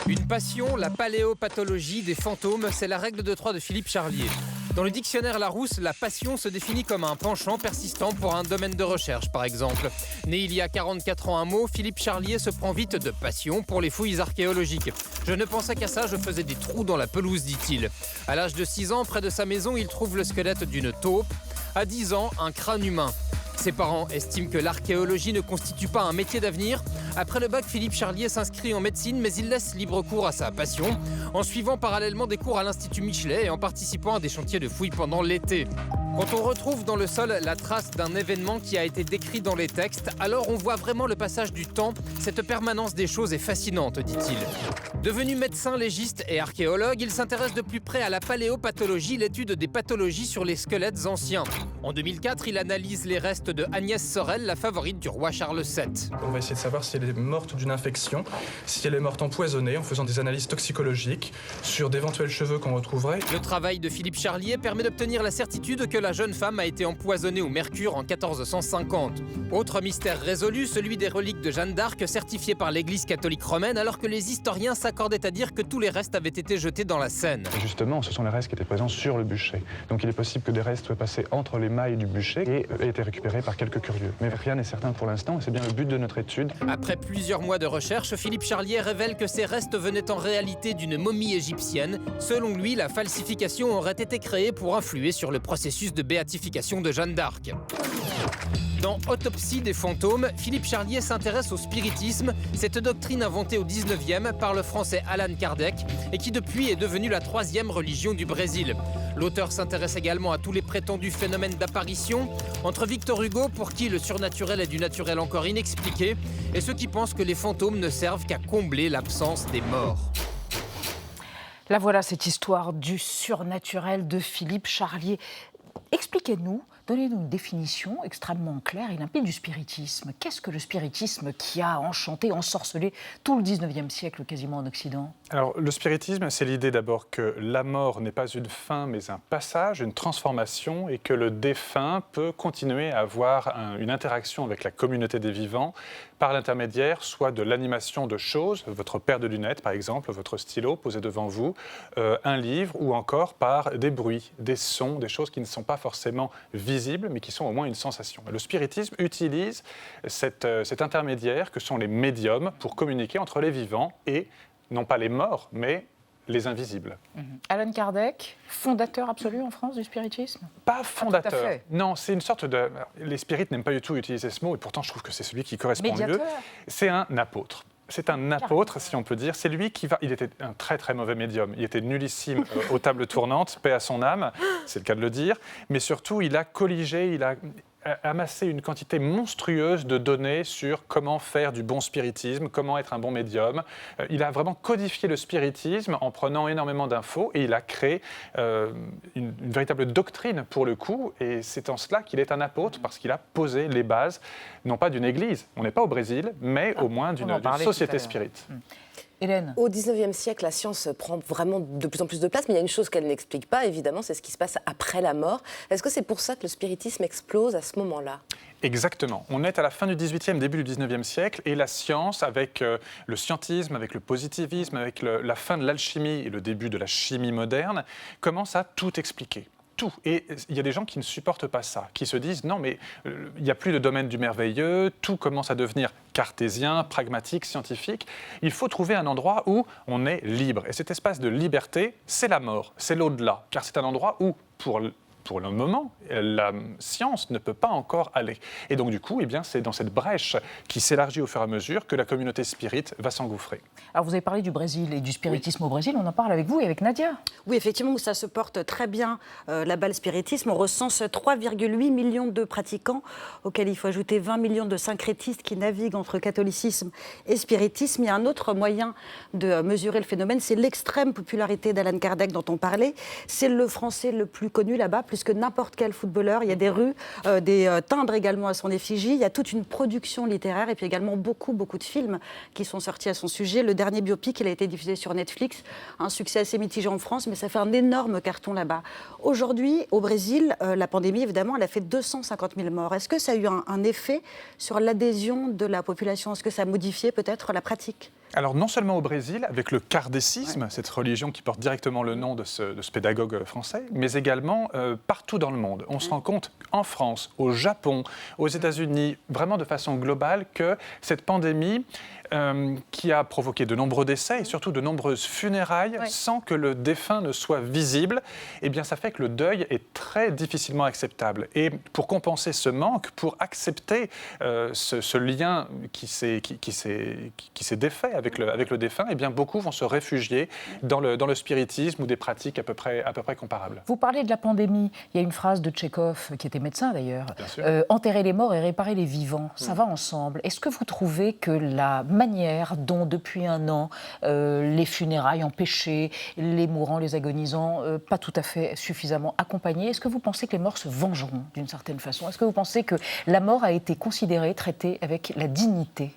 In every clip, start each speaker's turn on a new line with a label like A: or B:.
A: Une passion, la paléopathologie des fantômes, c'est la règle de 3 de Philippe Charlier. Dans le dictionnaire Larousse, la passion se définit comme un penchant persistant pour un domaine de recherche, par exemple. Né il y a 44 ans à Meaux, Philippe Charlier se prend vite de passion pour les fouilles archéologiques. Je ne pensais qu'à ça, je faisais des trous dans la pelouse, dit-il. À l'âge de 6 ans, près de sa maison, il trouve le squelette d'une taupe. À 10 ans, un crâne humain. Ses parents estiment que l'archéologie ne constitue pas un métier d'avenir. Après le bac, Philippe Charlier s'inscrit en médecine, mais il laisse libre cours à sa passion, en suivant parallèlement des cours à l'Institut Michelet et en participant à des chantiers de fouilles pendant l'été. Quand on retrouve dans le sol la trace d'un événement qui a été décrit dans les textes, alors on voit vraiment le passage du temps. Cette permanence des choses est fascinante, dit-il. Devenu médecin légiste et archéologue, il s'intéresse de plus près à la paléopathologie, l'étude des pathologies sur les squelettes anciens. En 2004, il analyse les restes de Agnès Sorel, la favorite du roi Charles VII.
B: On va essayer de savoir si elle est morte d'une infection, si elle est morte empoisonnée en faisant des analyses toxicologiques sur d'éventuels cheveux qu'on retrouverait.
A: Le travail de Philippe Charlier permet d'obtenir la certitude que la jeune femme a été empoisonnée au mercure en 1450. Autre mystère résolu, celui des reliques de Jeanne d'Arc certifiées par l'Église catholique romaine, alors que les historiens s'accordaient à dire que tous les restes avaient été jetés dans la Seine.
C: Et justement, ce sont les restes qui étaient présents sur le bûcher. Donc il est possible que des restes soient passés entre les mailles du bûcher et aient été récupérés par quelques curieux. Mais rien n'est certain pour l'instant et c'est bien le but de notre étude.
A: Après plusieurs mois de recherche, Philippe Charlier révèle que ces restes venaient en réalité d'une momie égyptienne. Selon lui, la falsification aurait été créée pour influer sur le processus de béatification de Jeanne d'Arc. Dans Autopsie des fantômes, Philippe Charlier s'intéresse au spiritisme, cette doctrine inventée au 19e par le français Allan Kardec et qui depuis est devenue la 3e religion du Brésil. L'auteur s'intéresse également à tous les prétendus phénomènes d'apparition, entre Victor Hugo, pour qui le surnaturel est du naturel encore inexpliqué, et ceux qui pensent que les fantômes ne servent qu'à combler l'absence des morts.
D: Là voilà cette histoire du surnaturel de Philippe Charlier. Expliquez-nous, donnez-nous une définition extrêmement claire et limpide du spiritisme. Qu'est-ce que le spiritisme qui a enchanté, ensorcelé tout le 19e siècle quasiment en Occident ?
C: Alors, le spiritisme, c'est l'idée d'abord que la mort n'est pas une fin, mais un passage, une transformation, et que le défunt peut continuer à avoir une interaction avec la communauté des vivants par l'intermédiaire soit de l'animation de choses, votre paire de lunettes par exemple, votre stylo posé devant vous, un livre, ou encore par des bruits, des sons, des choses qui ne sont pas forcément visibles, mais qui sont au moins une sensation. Le spiritisme utilise cet intermédiaire que sont les médiums pour communiquer entre les vivants et non pas les morts, mais les invisibles.
D: Allan Kardec, fondateur absolu en France du spiritisme ?
C: Pas fondateur.
D: Tout à fait.
C: Non, c'est une sorte de... Les spirites n'aiment pas du tout utiliser ce mot, et pourtant je trouve que c'est celui qui correspond
D: Médiateur.
C: mieux. C'est un apôtre. C'est un apôtre, si on peut dire. C'est lui qui va... Il était un très très mauvais médium. Il était nullissime aux tables tournantes, paix à son âme, c'est le cas de le dire. Mais surtout, il a colligé, il a amassé une quantité monstrueuse de données sur comment faire du bon spiritisme, comment être un bon médium. Il a vraiment codifié le spiritisme en prenant énormément d'infos et il a créé une véritable doctrine pour le coup. Et c'est en cela qu'il est un apôtre, parce qu'il a posé les bases, non pas d'une église, on n'est pas au Brésil, mais au moins d'une société spirite.
D: Hélène.
E: Au 19e siècle, la science prend vraiment de plus en plus de place, mais il y a une chose qu'elle n'explique pas, évidemment, c'est ce qui se passe après la mort. Est-ce que c'est pour ça que le spiritisme explose à ce moment-là ?
C: Exactement. On est à la fin du 18e, début du 19e siècle, et la science, avec le scientisme, avec le positivisme, avec la fin de l'alchimie et le début de la chimie moderne, commence à tout expliquer. Tout. Et il y a des gens qui ne supportent pas ça, qui se disent non mais il n'y a plus de domaine du merveilleux, tout commence à devenir cartésien, pragmatique, scientifique. Il faut trouver un endroit où on est libre. Et cet espace de liberté, c'est la mort, c'est l'au-delà, car c'est un endroit où, pour le moment, la science ne peut pas encore aller. Et donc, du coup, eh bien, c'est dans cette brèche qui s'élargit au fur et à mesure que la communauté spirite va s'engouffrer.
D: Alors, vous avez parlé du Brésil et du spiritisme au Brésil. On en parle avec vous et avec Nadia.
F: Oui, effectivement, ça se porte très bien là-bas, le spiritisme. On recense 3,8 millions de pratiquants, auxquels il faut ajouter 20 millions de syncrétistes qui naviguent entre catholicisme et spiritisme. Il y a un autre moyen de mesurer le phénomène, c'est l'extrême popularité d'Allan Kardec dont on parlait. C'est le français le plus connu là-bas, plus que n'importe quel footballeur. Il y a des rues, des timbres également à son effigie. Il y a toute une production littéraire et puis également beaucoup de films qui sont sortis à son sujet. Le dernier biopic, il a été diffusé sur Netflix. Un succès assez mitigé en France, mais ça fait un énorme carton là-bas. Aujourd'hui, au Brésil, la pandémie, évidemment, elle a fait 250 000 morts. Est-ce que ça a eu un effet sur l'adhésion de la population ? Est-ce que ça a modifié peut-être la pratique ?
C: Alors non seulement au Brésil, avec le kardécisme, cette religion qui porte directement le nom de ce pédagogue français, mais également partout dans le monde. On se rend compte en France, au Japon, aux États-Unis, vraiment de façon globale, que cette pandémie qui a provoqué de nombreux décès et surtout de nombreuses funérailles sans que le défunt ne soit visible, eh bien ça fait que le deuil est très difficilement acceptable. Et pour compenser ce manque, pour accepter ce lien qui s'est défait avec le défunt, eh bien beaucoup vont se réfugier dans le spiritisme ou des pratiques à peu près comparables.
D: Vous parlez de la pandémie. Il y a une phrase de Tchekhov, qui était médecin d'ailleurs. Enterrer les morts et réparer les vivants, ça va ensemble. Est-ce que vous trouvez que la manière dont, depuis un an, les funérailles empêchées, les mourants, les agonisants, pas tout à fait suffisamment accompagnés, est-ce que vous pensez que les morts se vengeront d'une certaine façon? Est-ce que vous pensez que la mort a été considérée, traitée avec la dignité?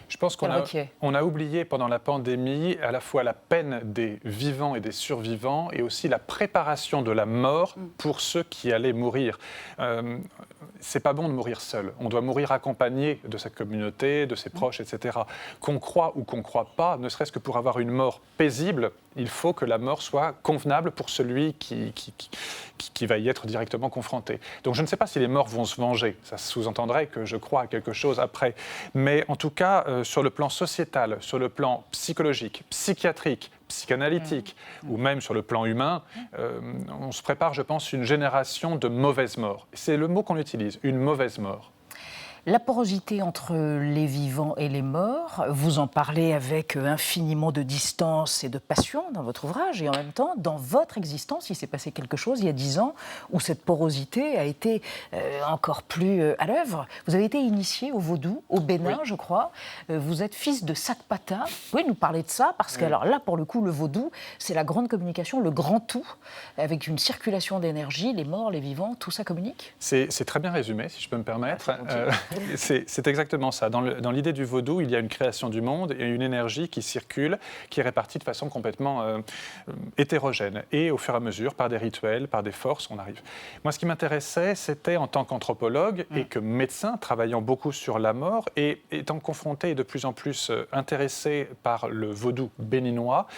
C: Je pense qu'on a oublié pendant la pandémie à la fois la peine des vivants et des survivants et aussi la préparation de la mort pour ceux qui allaient mourir. C'est pas bon de mourir seul. On doit mourir accompagné de sa communauté, de ses proches, etc. Qu'on croit ou qu'on ne croit pas, ne serait-ce que pour avoir une mort paisible, il faut que la mort soit convenable pour celui qui va y être directement confronté. Donc je ne sais pas si les morts vont se venger. Ça sous-entendrait que je crois à quelque chose après. Mais en tout cas, sur le plan sociétal, sur le plan psychologique, psychiatrique, psychanalytique ou même sur le plan humain, on se prépare, je pense, une génération de mauvaises morts. C'est le mot qu'on utilise, une mauvaise mort.
D: La porosité entre les vivants et les morts, vous en parlez avec infiniment de distance et de passion dans votre ouvrage, et en même temps, dans votre existence, il s'est passé quelque chose il y a 10 ans où cette porosité a été encore plus à l'œuvre. Vous avez été initié au vaudou, au Bénin, je crois. Vous êtes fils de Sakpata. Vous pouvez nous parler de ça? Parce que alors là, pour le coup, le vaudou, c'est la grande communication, le grand tout, avec une circulation d'énergie, les morts, les vivants, tout ça communique?
C: C'est très bien résumé, si je peux me permettre. C'est exactement ça. Dans l'idée du vaudou, il y a une création du monde et une énergie qui circule, qui est répartie de façon complètement hétérogène. Et au fur et à mesure, par des rituels, par des forces, on arrive. Moi, ce qui m'intéressait, c'était en tant qu'anthropologue et que médecin, travaillant beaucoup sur la mort et étant confronté et de plus en plus intéressé par le vaudou béninois.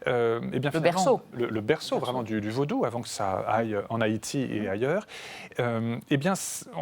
C: Eh bien,
D: le berceau.
C: Le berceau vraiment du vaudou, avant que ça aille en Haïti et ailleurs. Eh bien,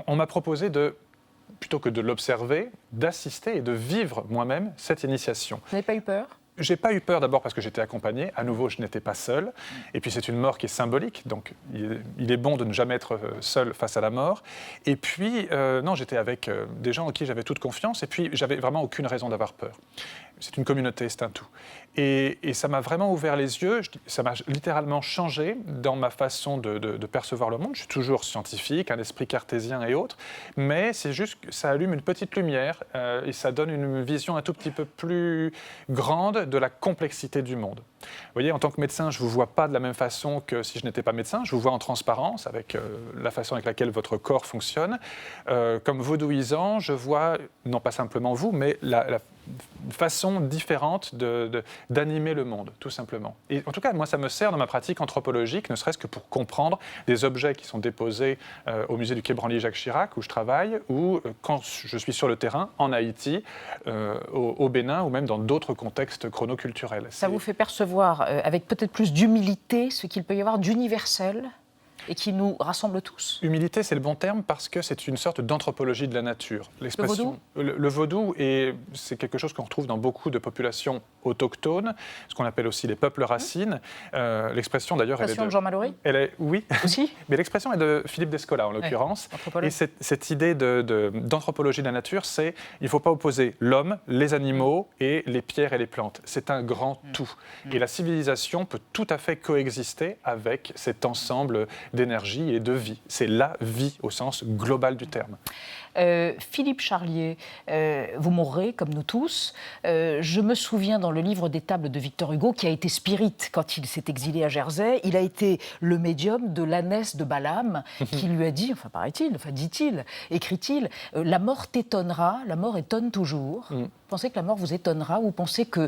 C: on m'a proposé plutôt que de l'observer, d'assister et de vivre moi-même cette initiation.
D: Vous n'avez pas eu peur ?
C: J'ai pas eu peur d'abord parce que j'étais accompagné. À nouveau, je n'étais pas seul. Et puis, c'est une mort qui est symbolique. Donc, il est bon de ne jamais être seul face à la mort. Et puis, non, j'étais avec des gens en qui j'avais toute confiance. Et puis, j'avais vraiment aucune raison d'avoir peur. C'est une communauté, c'est un tout. Et ça m'a vraiment ouvert les yeux. Ça m'a littéralement changé dans ma façon de percevoir le monde. Je suis toujours scientifique, un esprit cartésien et autres. Mais c'est juste que ça allume une petite lumière et ça donne une vision un tout petit peu plus grande de la complexité du monde. Vous voyez, en tant que médecin, je ne vous vois pas de la même façon que si je n'étais pas médecin. Je vous vois en transparence avec la façon avec laquelle votre corps fonctionne. Comme vaudouisant, je vois, non pas simplement vous, mais la façon différente d'animer le monde, tout simplement. Et en tout cas, moi, ça me sert dans ma pratique anthropologique, ne serait-ce que pour comprendre des objets qui sont déposés au musée du Quai Branly-Jacques Chirac, où je travaille, ou quand je suis sur le terrain, en Haïti, au Bénin, ou même dans d'autres contextes chronoculturels.
D: Ça vous fait percevoir avec peut-être plus d'humilité ce qu'il peut y avoir d'universel et qui nous rassemble tous?
C: Humilité, c'est le bon terme parce que c'est une sorte d'anthropologie de la nature.
D: Le vaudou ?
C: Le vaudou, c'est quelque chose qu'on retrouve dans beaucoup de populations autochtones, ce qu'on appelle aussi les peuples racines. L'expression, d'ailleurs, elle est
D: de Jean Mallory ?
C: Oui,
D: aussi.
C: Mais l'expression est de Philippe Descola, en l'occurrence. Et cette idée d'anthropologie de la nature, c'est il ne faut pas opposer l'homme, les animaux et les pierres et les plantes. C'est un grand tout. Et la civilisation peut tout à fait coexister avec cet ensemble d'énergie et de vie. C'est la vie au sens global du terme.
D: Philippe Charlier, vous mourrez comme nous tous. Je me souviens dans le livre des tables de Victor Hugo, qui a été spirit quand il s'est exilé à Jersey, il a été le médium de l'ânesse de Balaam qui lui a dit, enfin paraît-il, enfin dit-il, écrit-il, la mort t'étonnera, la mort étonne toujours. Vous pensez que la mort vous étonnera ou vous pensez que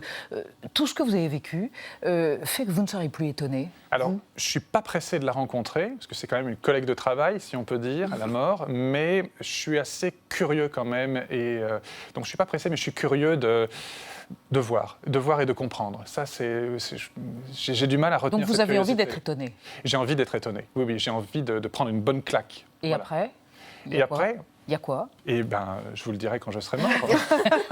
D: tout ce que vous avez vécu fait que vous ne serez plus étonné?
C: Alors, je ne suis pas pressé de la rencontrer, parce que c'est quand même une collègue de travail, si on peut dire, à la mort, mais je suis assez assez curieux quand même. Et donc, je ne suis pas pressé, mais je suis curieux de voir et de comprendre. Ça, j'ai du mal à retenir.
D: Donc vous
C: cette
D: avez envie
C: curiosité.
D: d'être étonné.
C: J'ai envie d'être étonné. Oui, j'ai envie de prendre une bonne claque.
D: Et
C: Voilà.
D: après
C: Et après,
D: il y a quoi?
C: eh ben, je vous le dirai quand je serai mort.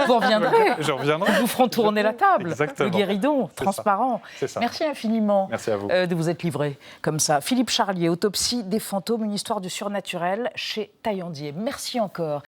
D: Vous reviendrez.
C: Je reviendrai.
D: Nous vous ferons tourner la table.
C: Exactement.
D: Le guéridon,
C: C'est
D: transparent.
C: C'est ça.
D: Merci infiniment
C: Merci à vous.
D: de vous être livré comme ça. Philippe Charlier, Autopsie des fantômes, une histoire du surnaturel chez Taillandier. Merci encore.